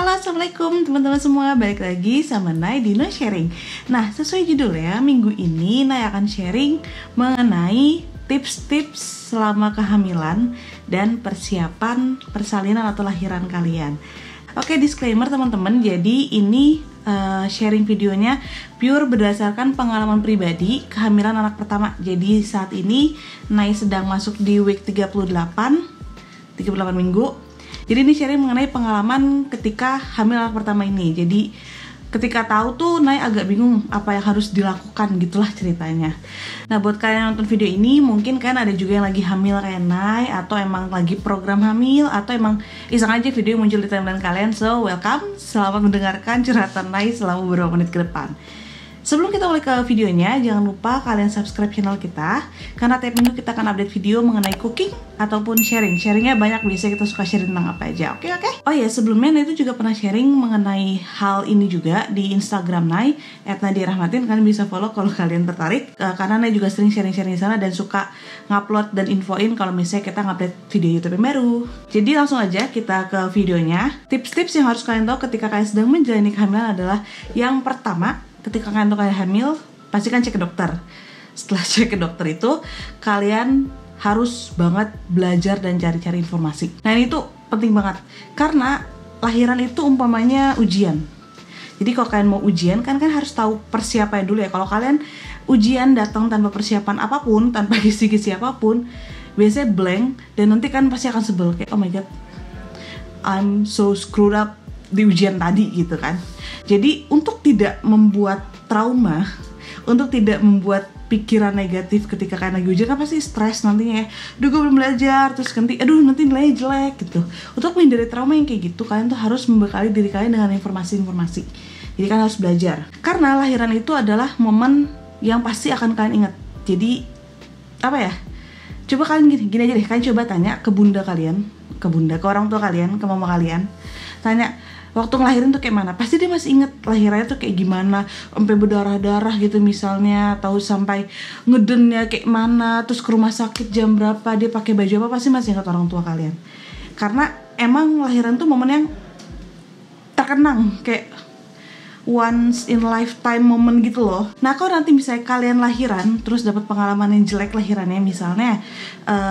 Halo, assalamualaikum teman-teman semua. Balik lagi sama Nay di No Sharing. Nah, sesuai judulnya, minggu ini Nay akan sharing mengenai tips-tips selama kehamilan dan persiapan persalinan atau lahiran kalian. Oke, disclaimer teman-teman. Jadi ini sharing videonya pure berdasarkan pengalaman pribadi kehamilan anak pertama. Jadi saat ini Nay sedang masuk di week 38 minggu. Jadi ini sharing mengenai pengalaman ketika hamil anak pertama ini. Jadi ketika tahu tuh Nay agak bingung apa yang harus dilakukan, gitulah ceritanya. Nah, buat kalian yang nonton video ini, mungkin kan ada juga yang lagi hamil kayak Nay, atau emang lagi program hamil, atau emang iseng aja video yang muncul di timeline kalian. So, welcome, selamat mendengarkan curhatan Nay selama beberapa menit ke depan. Sebelum kita mulai ke videonya, jangan lupa kalian subscribe channel kita, karena tiap minggu kita akan update video mengenai cooking ataupun sharing. Sharingnya banyak, biasanya kita suka sharing tentang apa aja, oke? Oh ya, sebelumnya Nay itu juga pernah sharing mengenai hal ini juga di Instagram Nay, @nadiarahmatin. Kalian bisa follow kalau kalian tertarik, karena Nay juga sering sharing-sharing di sana dan suka ngupload dan infoin kalau misalnya kita ngupdate video YouTube yang baru. Jadi langsung aja kita ke videonya. Tips-tips yang harus kalian tahu ketika kalian sedang menjalani kehamilan adalah yang pertama, ketika kalian hamil, pastikan cek ke dokter. Setelah cek ke dokter itu, kalian harus banget belajar dan cari-cari informasi. Nah, ini tuh penting banget, karena lahiran itu umpamanya ujian. Jadi kalau kalian mau ujian, kan harus tahu persiapannya dulu ya. Kalau kalian ujian datang tanpa persiapan apapun, tanpa kisi-kisi apapun, biasanya blank, dan nanti kan pasti akan sebel, kayak oh my god, I'm so screwed up di ujian tadi gitu kan. Jadi untuk tidak membuat trauma, untuk tidak membuat pikiran negatif ketika kalian lagi ujian, kan pasti stres nantinya ya. Aduh, gue belum belajar, terus nanti nilainya jelek gitu. Untuk menghindari trauma yang kayak gitu, kalian tuh harus membekali diri kalian dengan informasi-informasi. Jadi kalian harus belajar, karena lahiran itu adalah momen yang pasti akan kalian ingat. Jadi apa ya, coba kalian gini aja deh, kalian coba tanya ke bunda kalian, ke orang tua kalian, ke mama kalian, tanya waktu ngelahirin tuh kayak mana. Pasti dia masih inget lahirannya tuh kayak gimana, sampai berdarah-darah gitu misalnya, tahu sampai ngedennya kayak mana, terus ke rumah sakit jam berapa, dia pakai baju apa, pasti masih ingat orang tua kalian. Karena emang lahiran tuh momen yang terkenang, kayak once in lifetime moment gitu loh. Nah, kalau nanti misalnya kalian lahiran terus dapat pengalaman yang jelek lahirannya, misalnya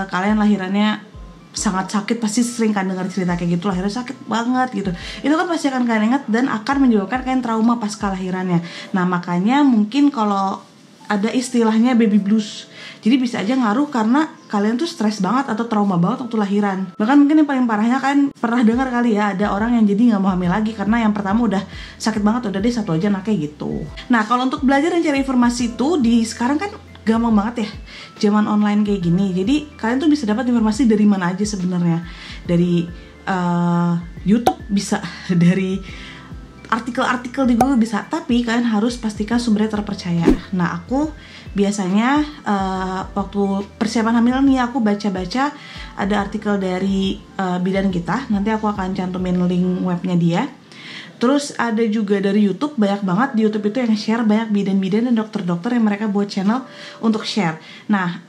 kalian lahirannya sangat sakit, pasti sering kan dengar cerita kayak gitu, lahirnya sakit banget gitu. Itu kan pasti akan kalian ingat dan akan menyebabkan kalian trauma pasca lahirannya. Nah, makanya mungkin kalau ada istilahnya baby blues, jadi bisa aja ngaruh karena kalian tuh stres banget atau trauma banget waktu lahiran. Bahkan mungkin yang paling parahnya kalian pernah dengar kali ya, ada orang yang jadi nggak mau hamil lagi karena yang pertama udah sakit banget, udah deh satu aja anaknya gitu. Nah, kalau untuk belajar dan cari informasi itu di sekarang kan gampang banget ya, zaman online kayak gini. Jadi kalian tuh bisa dapat informasi dari mana aja sebenarnya. Dari YouTube bisa, dari artikel-artikel di Google bisa. Tapi kalian harus pastikan sumbernya terpercaya. Nah, aku biasanya waktu persiapan hamil nih, aku baca-baca ada artikel dari bidan kita. Nanti aku akan cantumin link webnya dia. Terus ada juga dari YouTube, banyak banget di YouTube itu yang share, banyak bidan-bidan dan dokter-dokter yang mereka buat channel untuk share. Nah,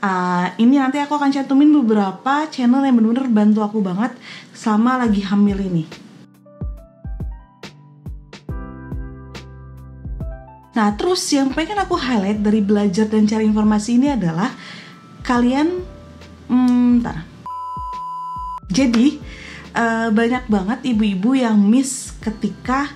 ini nanti aku akan cantumin beberapa channel yang benar-benar bantu aku banget selama lagi hamil ini. Nah, terus yang pengen aku highlight dari belajar dan cari informasi ini adalah kalian, Jadi banyak banget ibu-ibu yang miss ketika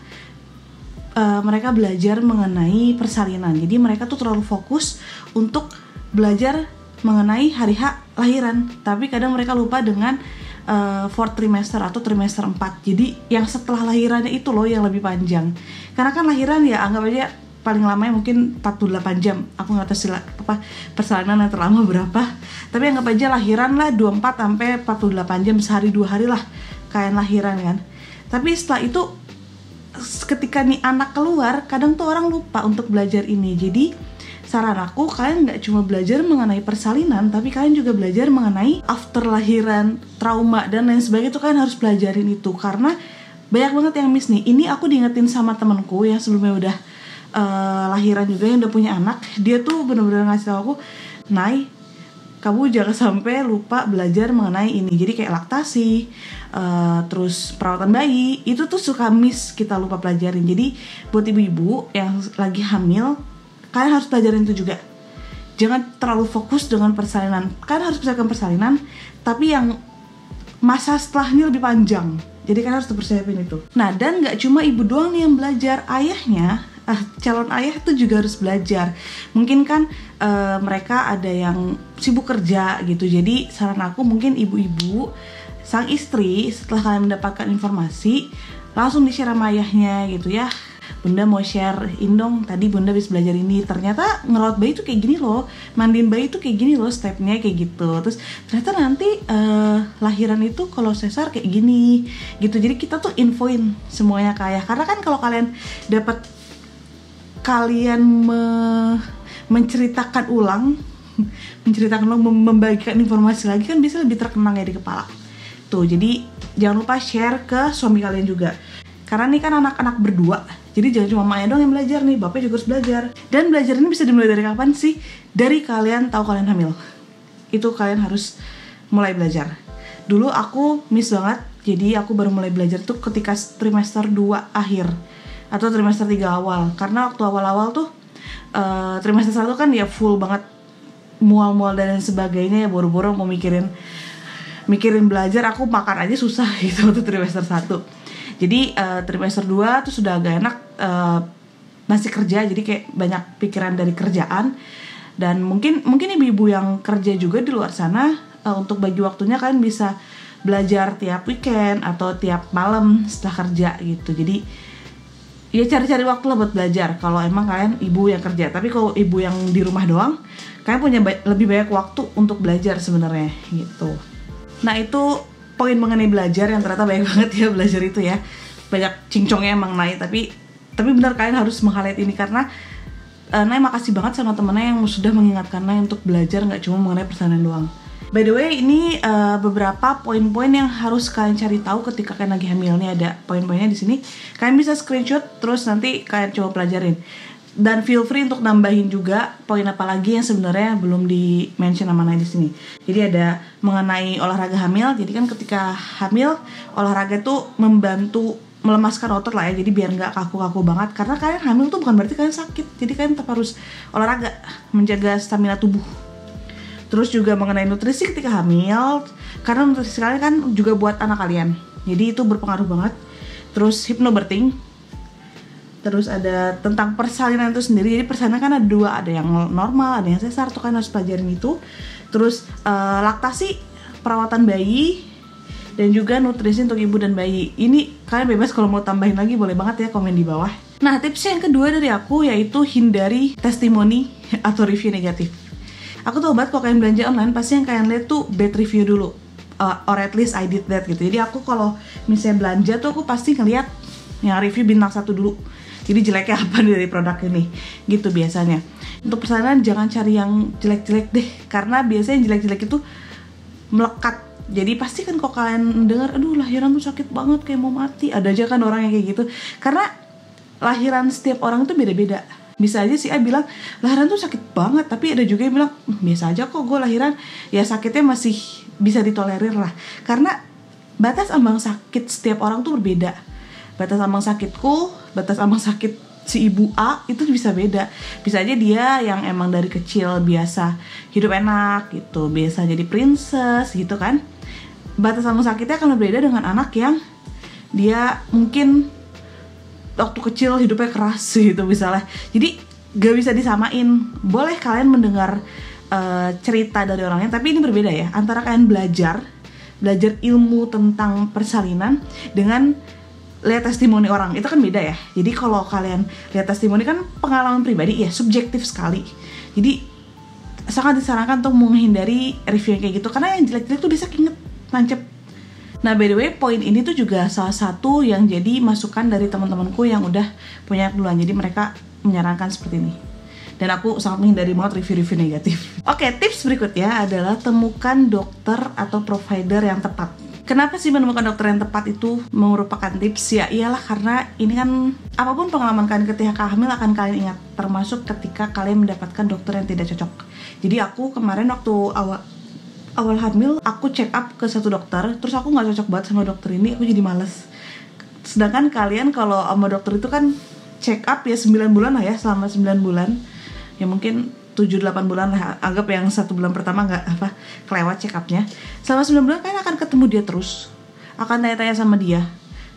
mereka belajar mengenai persalinan. Jadi mereka tuh terlalu fokus untuk belajar mengenai hari H lahiran, tapi kadang mereka lupa dengan fourth trimester atau trimester 4. Jadi yang setelah lahirannya itu loh yang lebih panjang. Karena kan lahiran ya anggap aja paling lamanya mungkin 48 jam. Aku nggak tahu persalinan yang terlama berapa. Tapi anggap aja lahiran lah 24 sampai 48 jam, sehari 2 hari lah kalian lahiran kan. Tapi setelah itu ketika nih anak keluar, kadang tuh orang lupa untuk belajar ini. Jadi saran aku, kalian nggak cuma belajar mengenai persalinan, tapi kalian juga belajar mengenai after lahiran, trauma dan lain sebagainya. Itu kalian harus pelajarin itu, karena banyak banget yang miss nih. Ini aku diingetin sama temenku yang sebelumnya udah lahiran juga, yang udah punya anak. Dia tuh bener-bener ngasih tau aku, Nay, kamu jangan sampai lupa belajar mengenai ini. Jadi kayak laktasi, terus perawatan bayi, itu tuh suka miss, kita lupa pelajarin. Jadi buat ibu-ibu yang lagi hamil, kalian harus pelajarin itu juga. Jangan terlalu fokus dengan persalinan. Kalian harus persiapkan persalinan, tapi yang masa setelahnya lebih panjang. Jadi kalian harus persiapin itu. Nah, dan gak cuma ibu doang nih yang belajar, ayahnya, calon ayah itu juga harus belajar. Mungkin kan mereka ada yang sibuk kerja gitu. Jadi saran aku mungkin ibu-ibu, sang istri setelah kalian mendapatkan informasi langsung di-share sama ayahnya gitu ya. Bunda mau sharein dong, tadi bunda habis belajar ini, ternyata ngerawat bayi tuh kayak gini loh, mandiin bayi tuh kayak gini loh, stepnya kayak gitu. Terus ternyata nanti lahiran itu kalau sesar kayak gini gitu. Jadi kita tuh infoin semuanya ke ayah. Karena kan kalau kalian dapat menceritakan ulang, membagikan informasi lagi kan bisa lebih terkenang ya di kepala. Tuh, jadi jangan lupa share ke suami kalian juga. Karena ini kan anak-anak berdua, jadi jangan cuma mamanya doang yang belajar nih, bapaknya juga harus belajar. Dan belajar ini bisa dimulai dari kapan sih? Dari kalian tahu kalian hamil. Itu kalian harus mulai belajar. Dulu aku miss banget, jadi aku baru mulai belajar tuh ketika trimester 2 akhir atau trimester 3 awal. Karena waktu awal-awal tuh trimester 1 kan ya full banget mual-mual dan sebagainya ya, boro-boro mau mikirin belajar, aku makan aja susah gitu waktu trimester 1. Jadi trimester 2 tuh sudah agak enak, masih kerja, jadi kayak banyak pikiran dari kerjaan. Dan mungkin ibu-ibu yang kerja juga di luar sana, untuk bagi waktunya kalian bisa belajar tiap weekend atau tiap malam setelah kerja gitu. Jadi ya cari-cari waktu lah buat belajar kalau emang kalian ibu yang kerja. Tapi kalau ibu yang di rumah doang, kalian punya lebih banyak waktu untuk belajar sebenarnya gitu. Nah, itu poin mengenai belajar yang ternyata banyak banget ya belajar itu ya. Banyak cincongnya emang Nay, tapi benar kalian harus meng-highlight ini karena Nay makasih banget sama temennya yang sudah mengingatkan Nay untuk belajar, nggak cuma mengenai persalinan doang. By the way, ini beberapa poin-poin yang harus kalian cari tahu ketika kalian lagi hamil. Nih ada poin-poinnya di sini. Kalian bisa screenshot terus nanti kalian coba pelajarin. Dan feel free untuk nambahin juga poin apa lagi yang sebenarnya belum di-mention sama Nay di sini. Jadi ada mengenai olahraga hamil. Jadi kan ketika hamil, olahraga itu membantu melemaskan otot lah ya. Jadi biar nggak kaku-kaku banget. Karena kalian hamil tuh bukan berarti kalian sakit. Jadi kalian tetap harus olahraga, menjaga stamina tubuh. Terus juga mengenai nutrisi ketika hamil. Karena nutrisi kalian kan juga buat anak kalian. Jadi itu berpengaruh banget. Terus hypnobirthing. Terus ada tentang persalinan itu sendiri. Jadi persalinan kan ada dua, ada yang normal, ada yang sesar, tuh kan harus pelajarin itu. Terus laktasi, perawatan bayi, dan juga nutrisi untuk ibu dan bayi. Ini kalian bebas kalau mau tambahin lagi, boleh banget ya komen di bawah. Nah, tips yang kedua dari aku yaitu hindari testimoni atau review negatif. Aku tahu banget kalau kalian belanja online pasti yang kalian lihat tuh bad review dulu, or at least I did that gitu. Jadi aku kalau misalnya belanja tuh aku pasti ngeliat yang review bintang 1 dulu. Jadi jeleknya apa dari produk ini gitu biasanya. Untuk persalinan jangan cari yang jelek-jelek deh, karena biasanya yang jelek-jelek itu melekat. Jadi pasti kan kalau kalian dengar, aduh lahiran tuh sakit banget kayak mau mati, ada aja kan orang yang kayak gitu. Karena lahiran setiap orang tuh beda-beda. Bisa aja si A bilang lahiran tuh sakit banget, tapi ada juga yang bilang biasa aja kok gue lahiran, ya sakitnya masih bisa ditolerir lah. Karena batas ambang sakit setiap orang tuh berbeda. Batas ambang sakitku, batas ambang sakit si ibu A itu bisa beda. Bisa aja dia yang emang dari kecil biasa hidup enak gitu, biasa jadi princess gitu kan. Batas ambang sakitnya akan berbeda dengan anak yang dia mungkin waktu kecil hidupnya keras gitu misalnya. Jadi gak bisa disamain. Boleh kalian mendengar cerita dari orangnya, tapi ini berbeda ya. Antara kalian belajar ilmu tentang persalinan dengan lihat testimoni orang, itu kan beda ya. Jadi kalau kalian lihat testimoni kan pengalaman pribadi ya, subjektif sekali. Jadi sangat disarankan untuk menghindari review yang kayak gitu, karena yang jelek-jelek tuh bisa keinget, nancep. Nah, by the way, poin ini tuh juga salah satu yang jadi masukan dari teman-temanku yang udah punya duluan. Jadi mereka menyarankan seperti ini. Dan aku sangat menghindari banget review-review negatif. Oke, tips berikutnya adalah temukan dokter atau provider yang tepat. Kenapa sih menemukan dokter yang tepat itu merupakan tips? Ya iyalah karena ini kan apapun pengalaman kalian ketika hamil akan kalian ingat, termasuk ketika kalian mendapatkan dokter yang tidak cocok. Jadi aku kemarin waktu awal hamil, aku check up ke satu dokter, terus aku nggak cocok banget sama dokter ini, aku jadi males. Sedangkan kalian kalau sama dokter itu kan check up ya 9 bulan lah ya, selama 9 bulan. Ya mungkin 7-8 bulan lah, anggap yang 1 bulan pertama nggak kelewat check upnya. Selama 9 bulan kalian akan ketemu dia terus, akan tanya-tanya sama dia.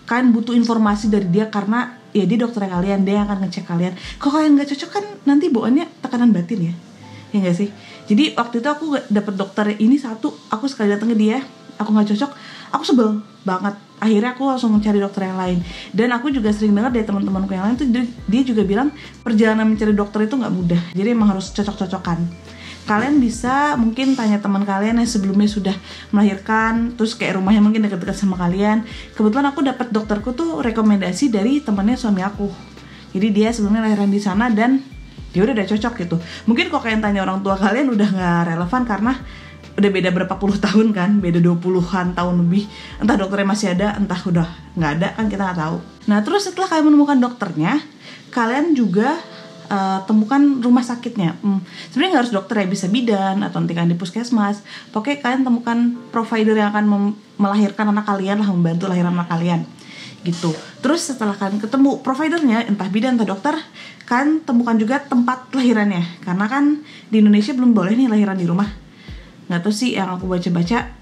Kalian butuh informasi dari dia karena ya dia dokternya kalian, dia yang akan ngecek kalian. Kalau kalian nggak cocok kan nanti bawaannya tekanan batin ya. Ya nggak sih? Jadi waktu itu aku dapet dokter ini satu, aku sekali datang ke dia, aku nggak cocok, aku sebel banget. Akhirnya aku langsung mencari dokter yang lain. Dan aku juga sering dengar dari teman-temanku yang lain tuh, dia juga bilang perjalanan mencari dokter itu nggak mudah. Jadi emang harus cocok-cocokan. Kalian bisa mungkin tanya teman kalian yang sebelumnya sudah melahirkan, terus kayak rumahnya mungkin dekat-dekat sama kalian. Kebetulan aku dapat dokterku tuh rekomendasi dari temannya suami aku. Jadi dia sebelumnya lahiran di sana dan dia udah cocok gitu. Mungkin kalau kalian tanya orang tua kalian udah nggak relevan karena udah beda berapa puluh tahun kan, beda 20-an tahun lebih. Entah dokternya masih ada, entah udah nggak ada, kan kita nggak tahu. Nah terus setelah kalian menemukan dokternya, kalian juga temukan rumah sakitnya. Sebenarnya nggak harus dokter ya, bisa bidan atau nanti kalian di puskesmas. Pokoknya kalian temukan provider yang akan melahirkan anak kalian lah, membantu lahiran anak kalian gitu. Terus setelah kalian ketemu providernya, entah bidan entah dokter, kalian temukan juga tempat lahirannya. Karena kan di Indonesia belum boleh nih lahiran di rumah. Nggak tahu sih, yang aku baca-baca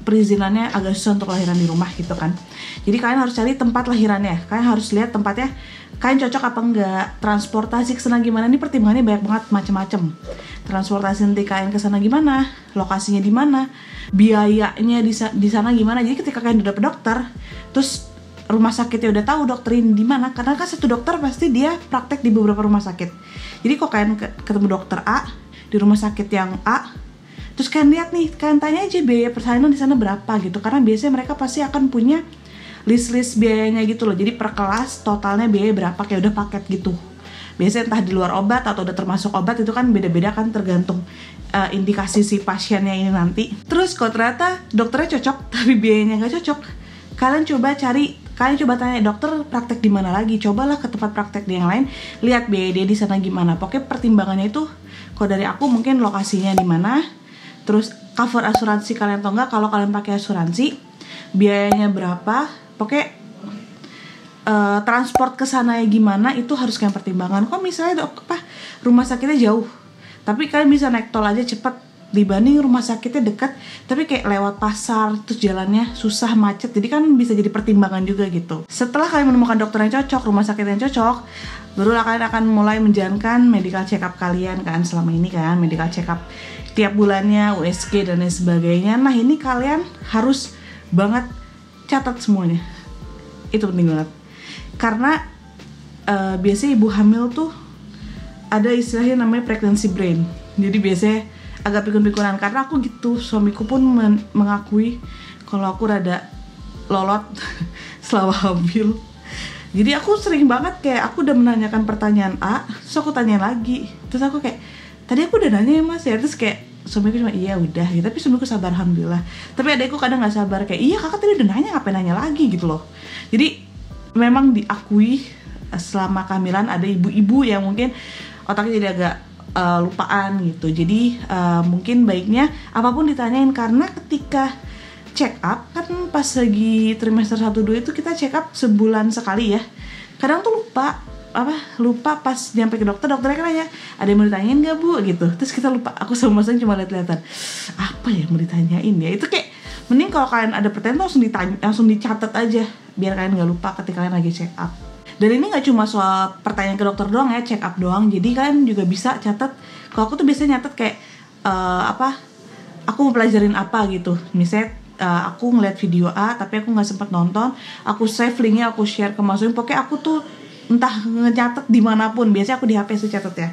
perizinannya agak susah untuk lahiran di rumah gitu kan. Jadi kalian harus cari tempat lahirannya. Kalian harus lihat tempatnya, kalian cocok apa enggak, transportasi ke sana gimana. Ini pertimbangannya banyak banget, macam-macam. Transportasi nanti kalian ke sana gimana, lokasinya di mana, biayanya di sana gimana. Jadi ketika kalian udah dapet dokter, terus rumah sakitnya udah tahu dokterin di mana, karena kan satu dokter pasti dia praktek di beberapa rumah sakit. Jadi kok kalian ketemu dokter A di rumah sakit yang A, terus kalian lihat nih, kalian tanya aja biaya persalinan di sana berapa gitu, karena biasanya mereka pasti akan punya list biayanya gitu loh. Jadi per kelas totalnya biaya berapa, kayak udah paket gitu. Biasanya entah di luar obat atau udah termasuk obat, itu kan beda-beda kan tergantung indikasi si pasiennya ini nanti. Terus kalau ternyata dokternya cocok tapi biayanya nggak cocok, kalian coba tanya dokter praktek di mana lagi, cobalah ke tempat praktek yang lain, lihat biaya dia di sana gimana. Pokoknya pertimbangannya itu, kalau dari aku mungkin lokasinya di mana, terus cover asuransi kalian atau enggak. Kalau kalian pakai asuransi, biayanya berapa, pokoknya transport ke sana gimana, itu harus kalian pertimbangkan. Kok misalnya rumah sakitnya jauh, tapi kalian bisa naik tol aja cepet, dibanding rumah sakitnya dekat tapi kayak lewat pasar, terus jalannya susah, macet. Jadi kan bisa jadi pertimbangan juga gitu. Setelah kalian menemukan dokter yang cocok, rumah sakit yang cocok, barulah kalian akan mulai menjalankan medical check up kalian kan selama ini kan, medical check up tiap bulannya, USG dan lain sebagainya. Nah ini kalian harus banget catat semuanya, itu penting banget. Karena biasanya ibu hamil tuh ada istilahnya namanya pregnancy brain. Jadi biasanya agak pikun-pikunan, karena aku gitu. Suamiku pun mengakui kalau aku rada lolot selama hamil. Jadi aku sering banget kayak aku udah menanyakan pertanyaan A, terus aku tanya lagi, terus aku kayak tadi aku udah nanya ya mas ya, terus kayak suamiku cuma iya udah gitu. Tapi suamiku sabar alhamdulillah. Tapi adekku kadang nggak sabar, kayak iya kakak tadi udah nanya, ngapain nanya lagi gitu loh. Jadi memang diakui selama kehamilan ada ibu-ibu yang mungkin otaknya jadi agak lupaan gitu. Jadi mungkin baiknya apapun ditanyain, karena ketika check up kan pas lagi trimester 1-2 itu kita check up sebulan sekali ya. Kadang tuh lupa pas nyampe ke dokternya kan nanya, ada yang mau ditanyain gak bu gitu. Terus kita lupa, aku sama mas cuma lihat-lihatan apa ya mau ditanyain ya. Itu kayak mending kalau kalian ada pertanyaan langsung dicatat aja biar kalian gak lupa ketika kalian lagi check up. Dan ini gak cuma soal pertanyaan ke dokter doang ya, check up doang. Jadi kalian juga bisa catat. Kalau aku tuh biasanya nyatet kayak aku mau pelajarin apa gitu. Misalnya aku ngeliat video A tapi aku gak sempat nonton, aku save linknya, aku share ke masukin. Pokoknya aku tuh entah ngecatet dimanapun. Biasanya aku di HP sih catat ya,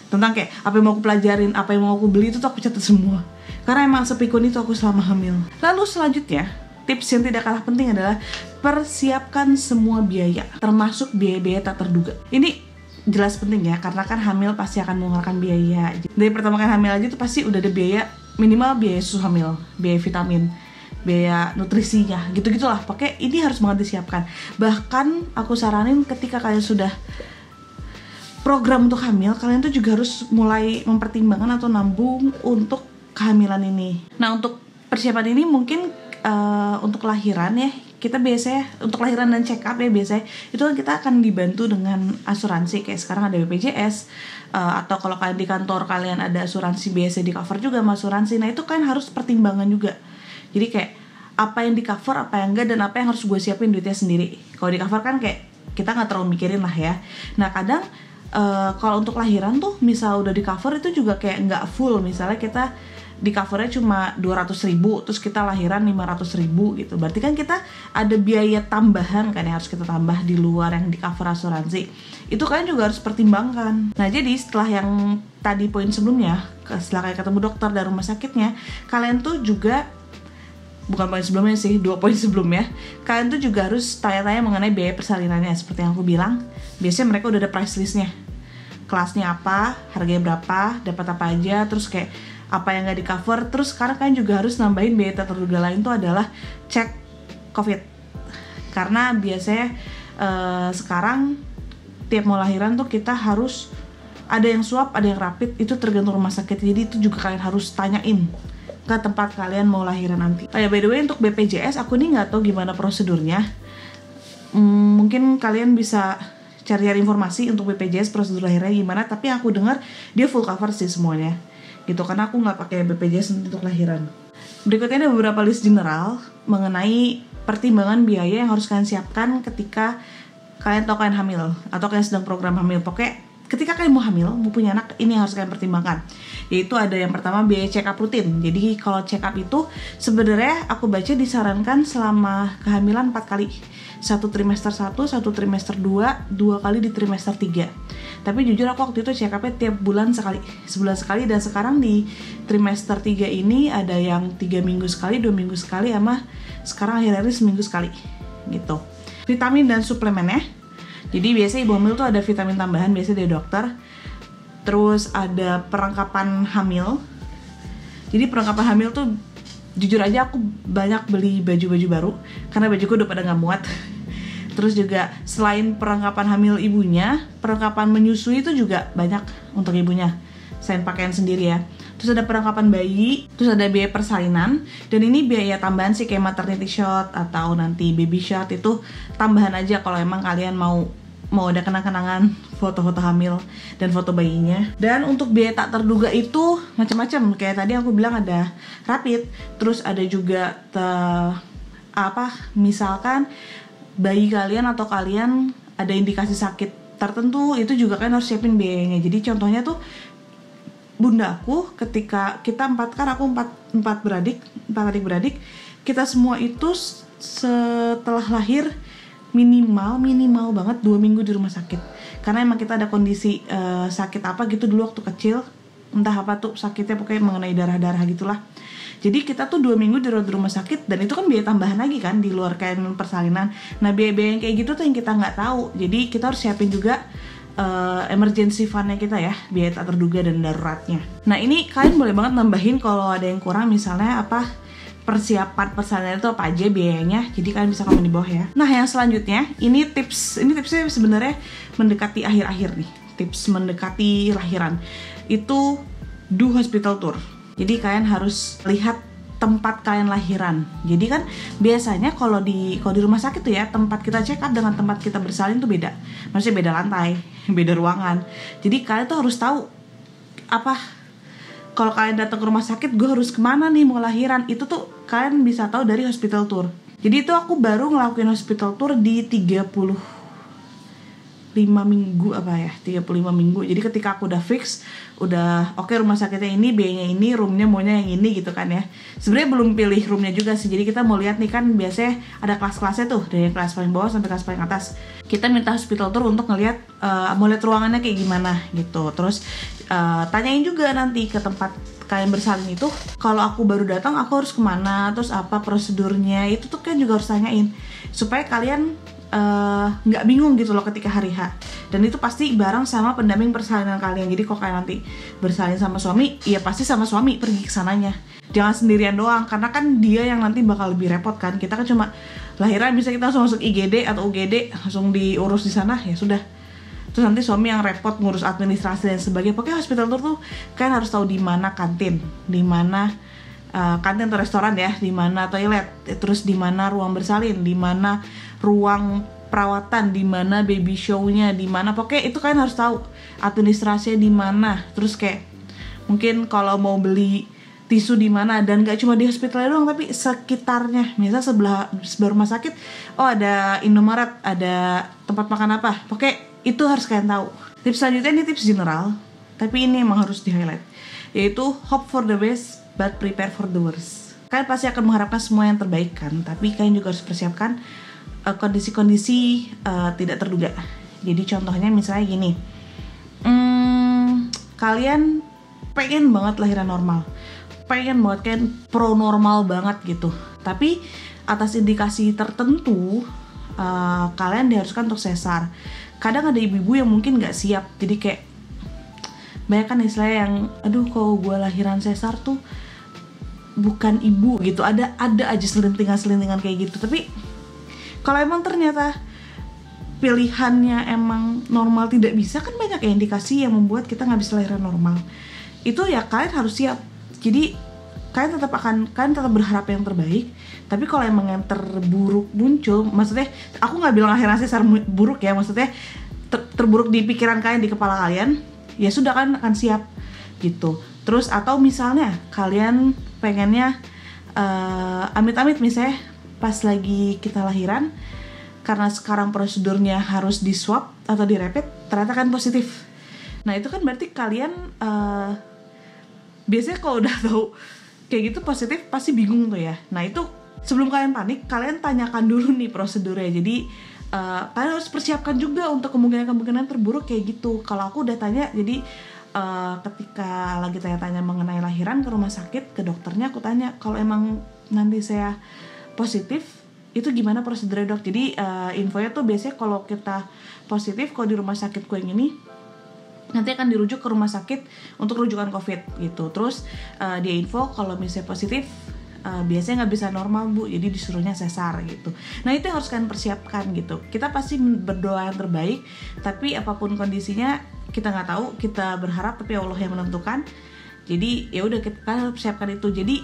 tentang kayak apa yang mau aku pelajarin, apa yang mau aku beli, itu tuh aku catat semua. Karena emang sepikun itu aku selama hamil. Lalu selanjutnya, tips yang tidak kalah penting adalah persiapkan semua biaya, termasuk biaya-biaya tak terduga. Ini jelas penting ya, karena kan hamil pasti akan mengeluarkan biaya. Dari pertama kali hamil aja tuh pasti udah ada biaya, minimal biaya susu hamil, biaya vitamin, biaya nutrisinya, gitu-gitulah. Pokoknya ini harus banget disiapkan. Bahkan aku saranin ketika kalian sudah program untuk hamil, kalian tuh juga harus mulai mempertimbangkan atau nabung untuk kehamilan ini. Nah, untuk persiapan ini mungkin untuk lahiran ya, kita biasanya untuk lahiran dan check up ya biasanya itu kan kita akan dibantu dengan asuransi, kayak sekarang ada BPJS, atau kalau kalian di kantor kalian ada asuransi biasa di cover juga sama asuransi. Nah itu kalian harus pertimbangan juga, jadi kayak apa yang di cover, apa yang enggak, dan apa yang harus gue siapin duitnya sendiri. Kalau di cover kan kayak kita nggak terlalu mikirin lah ya. Nah kadang kalau untuk lahiran tuh misal udah di cover itu juga kayak nggak full, misalnya kita di covernya cuma 200.000 terus kita lahiran 500.000 gitu, berarti kan kita ada biaya tambahan kan yang harus kita tambah di luar yang di cover asuransi. Itu kalian juga harus pertimbangkan. Nah jadi setelah yang tadi poin sebelumnya, setelah kalian ketemu dokter dari rumah sakitnya, kalian tuh juga, bukan poin sebelumnya sih, 2 poin sebelumnya, kalian tuh juga harus tanya-tanya mengenai biaya persalinannya. Seperti yang aku bilang, biasanya mereka udah ada price listnya, kelasnya apa, harganya berapa, dapat apa aja, terus kayak apa yang nggak di cover. Terus sekarang kalian juga harus nambahin biaya tak terduga lain tuh adalah cek COVID, karena biasanya sekarang tiap mau lahiran tuh kita harus ada yang swab, ada yang rapid, itu tergantung rumah sakit. Jadi itu juga kalian harus tanyain ke tempat kalian mau lahiran nanti. Oh ya, by the way, untuk BPJS aku nih nggak tahu gimana prosedurnya. Mungkin kalian bisa cari informasi untuk BPJS prosedur lahirnya gimana, tapi aku dengar dia full cover sih semuanya gitu, karena aku nggak pakai BPJS untuk lahiran. Berikutnya ada beberapa list general mengenai pertimbangan biaya yang harus kalian siapkan ketika kalian tahu kalian hamil atau kalian sedang program hamil. Pokoknya ketika kalian mau hamil, mau punya anak, ini yang harus kalian pertimbangkan. Yaitu ada yang pertama biaya check up rutin. Jadi kalau check up itu sebenarnya aku baca disarankan selama kehamilan 4 kali. 1 trimester 1, 1 trimester 2, 2 kali di trimester 3. Tapi jujur aku waktu itu check up-nya tiap bulan sekali, sebulan sekali. Dan sekarang di trimester 3 ini ada yang 3 minggu sekali, 2 minggu sekali, sama sekarang akhir-akhir seminggu sekali gitu. Vitamin dan suplemennya, jadi biasanya ibu hamil tuh ada vitamin tambahan biasanya dari dokter. Terus ada perlengkapan hamil. Jadi perlengkapan hamil tuh jujur aja aku banyak beli baju-baju baru karena bajuku udah pada gak muat. Terus juga selain perlengkapan hamil ibunya, perlengkapan menyusui itu juga banyak untuk ibunya, selain pakaian sendiri ya. Terus ada perlengkapan bayi, terus ada biaya persalinan, dan ini biaya tambahan sih kayak maternity shot atau nanti baby shot, itu tambahan aja kalau emang kalian mau ada kenang-kenangan foto-foto hamil dan foto bayinya. Dan untuk biaya tak terduga itu macam-macam, kayak tadi aku bilang ada rapid, terus ada juga misalkan bayi kalian atau kalian ada indikasi sakit tertentu, itu juga kalian harus siapin biayanya. Jadi contohnya tuh bunda aku ketika kita 4 adik beradik, kita semua itu setelah lahir minimal banget 2 minggu di rumah sakit, karena emang kita ada kondisi sakit apa gitu dulu waktu kecil, entah apa tuh sakitnya, pokoknya mengenai darah-darah gitulah. Jadi kita tuh 2 minggu di rumah sakit, dan itu kan biaya tambahan lagi kan di luar kayak persalinan. Nah biaya-biaya yang kayak gitu tuh yang kita nggak tahu, jadi kita harus siapin juga emergency fund-nya kita ya, biaya tak terduga dan daruratnya. Nah ini kalian boleh banget nambahin kalau ada yang kurang, misalnya persiapan persalinan itu apa aja biayanya, jadi kalian bisa komen di bawah ya. Nah yang selanjutnya, ini tipsnya sebenarnya mendekati akhir-akhir nih, tips mendekati lahiran itu do hospital tour. Jadi kalian harus lihat tempat kalian lahiran. Jadi kan biasanya kalau di rumah sakit tuh ya, tempat kita check up dengan tempat kita bersalin tuh beda. Maksudnya beda lantai, beda ruangan. Jadi kalian tuh harus tahu kalau kalian datang ke rumah sakit, gue harus kemana nih mau lahiran. Itu tuh kalian bisa tahu dari hospital tour. Jadi itu aku baru ngelakuin hospital tour di 35 minggu. Jadi ketika aku udah fix, udah oke, rumah sakitnya ini, biayanya ini, roomnya maunya yang ini gitu kan ya. Sebenarnya belum pilih roomnya juga sih. Jadi kita mau lihat nih kan, biasanya ada kelas-kelasnya tuh, dari kelas paling bawah sampai kelas paling atas. Kita minta hospital tour untuk ngelihat, mau lihat ruangannya kayak gimana gitu. Terus tanyain juga nanti ke tempat kalian bersalin itu, kalau aku baru datang aku harus kemana, terus apa prosedurnya, itu tuh kan juga harus tanyain supaya kalian nggak bingung gitu loh ketika hari H. Dan itu pasti bareng sama pendamping persalinan kalian. Jadi kalau kalian nanti bersalin sama suami, ya pasti sama suami pergi ke sananya, jangan sendirian doang, karena kan dia yang nanti bakal lebih repot kan. Kita kan cuma lahiran bisa kita langsung masuk IGD atau UGD, langsung diurus di sana, ya sudah. Terus nanti suami yang repot ngurus administrasi dan sebagainya. Pokoknya hospital tour tuh kalian harus tahu di mana kantin, di mana kantin atau restoran ya, di mana toilet, terus di mana ruang bersalin, di mana ruang perawatan, di mana baby show-nya, di mana, pokoknya itu kalian harus tahu administrasinya di mana. Terus kayak mungkin kalau mau beli tisu di mana, dan gak cuma di hospital doang tapi sekitarnya. Misal sebelah rumah sakit, oh ada Indomaret, ada tempat makan apa, pokoknya itu harus kalian tahu. Tips selanjutnya ini tips general, tapi ini emang harus di highlight, yaitu hope for the best but prepare for the worst. Kalian pasti akan mengharapkan semua yang terbaik kan, tapi kalian juga harus persiapkan kondisi-kondisi tidak terduga. Jadi contohnya misalnya gini, kalian pengen banget lahiran normal, pengen banget kan pro normal banget gitu, tapi atas indikasi tertentu kalian diharuskan untuk sesar. Kadang ada ibu-ibu yang mungkin nggak siap, jadi kayak banyak kan istilahnya yang aduh kalau gue lahiran sesar tuh bukan ibu gitu, ada aja selintingan kayak gitu. Tapi kalau emang ternyata pilihannya emang normal tidak bisa, kan banyak ya indikasi yang membuat kita nggak bisa lahiran normal. Itu ya kalian harus siap. Jadi kalian tetap berharap yang terbaik. Tapi kalau emang yang terburuk muncul, maksudnya aku nggak bilang lahiran sesar buruk ya, maksudnya terburuk di pikiran kalian, di kepala kalian, ya sudah kan akan siap gitu. Terus atau misalnya kalian pengennya amit-amit misalnya pas lagi kita lahiran, karena sekarang prosedurnya harus di swab atau di rapid, ternyata kan positif. Nah itu kan berarti kalian biasanya kalau udah tahu kayak gitu positif pasti bingung tuh ya. Nah itu sebelum kalian panik, kalian tanyakan dulu nih prosedurnya. Jadi kalian harus persiapkan juga untuk kemungkinan terburuk kayak gitu. Kalau aku udah tanya, jadi ketika lagi tanya-tanya mengenai lahiran ke rumah sakit, ke dokternya aku tanya, kalau emang nanti saya positif, itu gimana prosedurnya dok? Jadi infonya tuh biasanya kalau kita positif, kalau di rumah sakitku yang ini, nanti akan dirujuk ke rumah sakit untuk rujukan COVID gitu. Terus dia info kalau misalnya positif, biasanya nggak bisa normal bu, jadi disuruhnya sesar gitu. Nah itu yang harus kalian persiapkan gitu. Kita pasti berdoa yang terbaik, tapi apapun kondisinya kita nggak tahu, kita berharap tapi Allah yang menentukan. Jadi ya udah, kita harus persiapkan itu. Jadi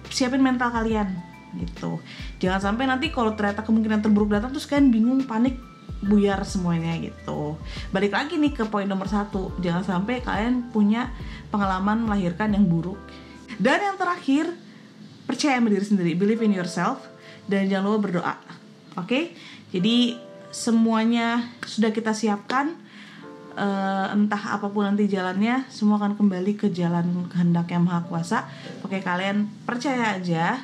siapin mental kalian gitu. Jangan sampai nanti kalau ternyata kemungkinan terburuk datang terus kalian bingung, panik, buyar semuanya gitu. Balik lagi nih ke poin nomor 1, jangan sampai kalian punya pengalaman melahirkan yang buruk. Dan yang terakhir, percaya sama diri sendiri, believe in yourself, dan jangan lupa berdoa. Oke? Jadi semuanya sudah kita siapkan, entah apapun nanti jalannya, semua akan kembali ke jalan kehendak yang Maha Kuasa. Oke, kalian percaya aja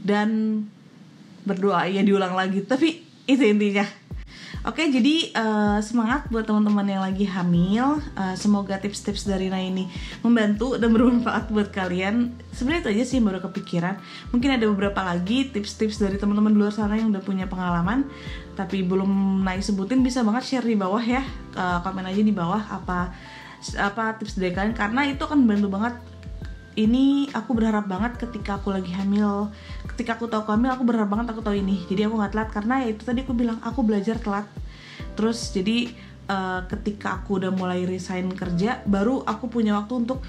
dan berdoa, ya diulang lagi, tapi itu intinya. Oke, jadi semangat buat teman-teman yang lagi hamil. Semoga tips-tips dari Nay ini membantu dan bermanfaat buat kalian. Sebenarnya itu aja sih yang baru kepikiran. Mungkin ada beberapa lagi tips-tips dari teman-teman di luar sana yang udah punya pengalaman, tapi belum Nay sebutin. Bisa banget share di bawah ya, komen aja di bawah apa tips dari kalian, karena itu akan membantu banget. Ini aku berharap banget ketika aku lagi hamil, ketika aku tahu aku hamil, aku berharap banget aku tahu ini. Jadi aku gak telat, karena ya itu tadi aku bilang, aku belajar telat. Terus jadi ketika aku udah mulai resign kerja, baru aku punya waktu untuk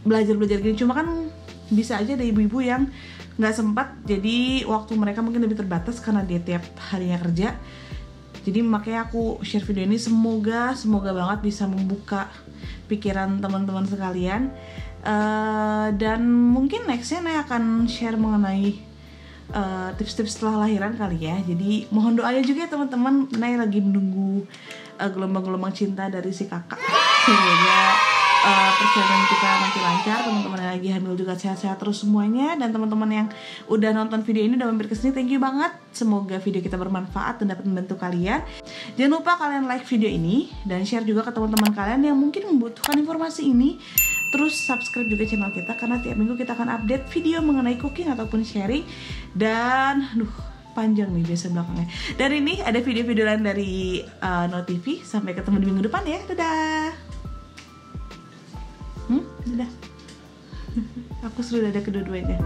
belajar gini. Cuma kan bisa aja ada ibu-ibu yang gak sempat, jadi waktu mereka mungkin lebih terbatas karena dia tiap harinya kerja. Jadi makanya aku share video ini, semoga banget bisa membuka pikiran teman-teman sekalian. Dan mungkin nextnya Nay akan share mengenai tips-tips setelah lahiran kali ya. Jadi mohon doanya juga ya teman-teman. Nay lagi menunggu gelombang-gelombang cinta dari si kakak. Semoga perjalanan kita nanti lancar. Teman-teman yang lagi hamil juga sehat-sehat terus semuanya. Dan teman-teman yang udah nonton video ini, udah mampir kesini, thank you banget. Semoga video kita bermanfaat dan dapat membantu kalian. Jangan lupa kalian like video ini dan share juga ke teman-teman kalian yang mungkin membutuhkan informasi ini. Terus subscribe juga channel kita, karena tiap minggu kita akan update video mengenai cooking ataupun sharing. Dan panjang nih biasa belakangnya. Dan ini ada video-video lain dari Notivi. Sampai ketemu di minggu depan ya. Dadah. Dadah. Aku sudah ada kedua-duanya.